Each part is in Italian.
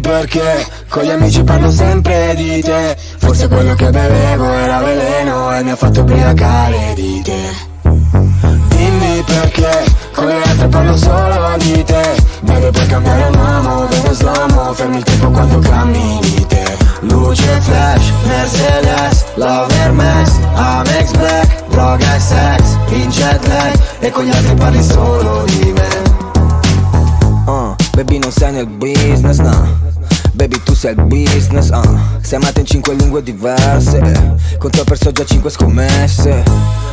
perché con gli amici parlo sempre di te. Forse quello che bevevo era veleno e mi ha fatto ubriacare di te. Dimmi perché con le altre parlo solo di te. Bebe puoi cambiare un uomo, vedo slow-mo, fermi il tempo quando cammini te. Luce flash, Mercedes, Love Hermes, Amex Black, droga e sex, in jet lag, e con gli altri parli solo di me. Baby non sei nel business, no. Baby tu sei il business, sei amata in 5 lingue diverse, con te ho perso già 5 scommesse.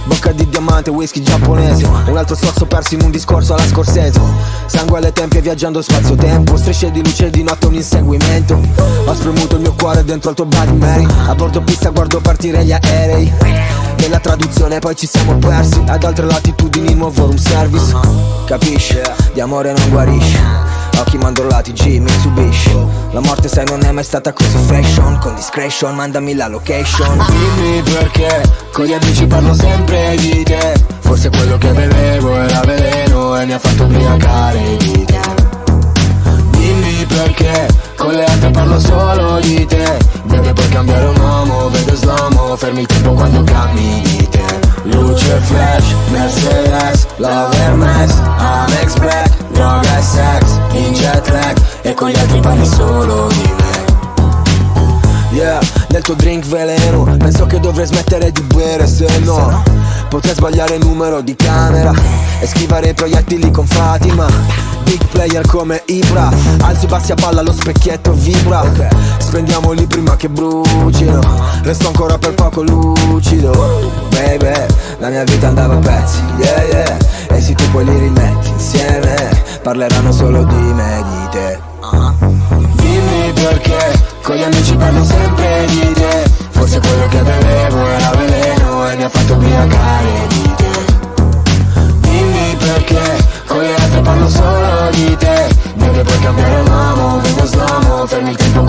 Bocca di diamante, whisky giapponese, un altro sorso perso in un discorso alla Scorsese. Sangue alle tempie viaggiando spazio-tempo, strisce di luce di notte un inseguimento. Ho spremuto il mio cuore dentro al tuo Bloody Mary. A bordo pista guardo partire gli aerei. Nella traduzione poi ci siamo persi, ad altre latitudini nuovo room service. Capisci? Di amore non guarisce. Occhi mandorlati, G, Mitsubishi. La morte sai non è mai stata così fashion. Con discretion mandami la location. Dimmi perché con gli amici parlo sempre di te. Forse quello che bevevo era veleno e mi ha fatto ubriacare di te. Dimmi perché con le altre parlo solo di te. Bebe puoi cambiare un uomo, vedo slow-mo, fermi il tempo quando cammini di te. Luce flash, Mercedes, Love Hermes, Amex Black, droga e sex, in jet lag, e con gli altri parli solo di me. Yeah, nel tuo drink veleno, penso che dovrei smettere di bere, se no potrei sbagliare il numero di camera e schivare i proiettili con Fatima. Big player come Ibra, alzi bassi a palla, lo specchietto vibra. Spendiamoli prima che brucino, resto ancora per poco lucido. Baby, la mia vita andava a pezzi, yeah yeah, e se tu poi li rimetti insieme, parleranno solo di me e di te. Dimmi perché con gli amici parlo sempre di te. Forse quello che bevevo era veleno e mi ha fatto ubriacare di te. Dimmi perché con le altre parlo solo di te. Bebe puoi cambiare un uomo, vedo slow-mo, fermi il tempo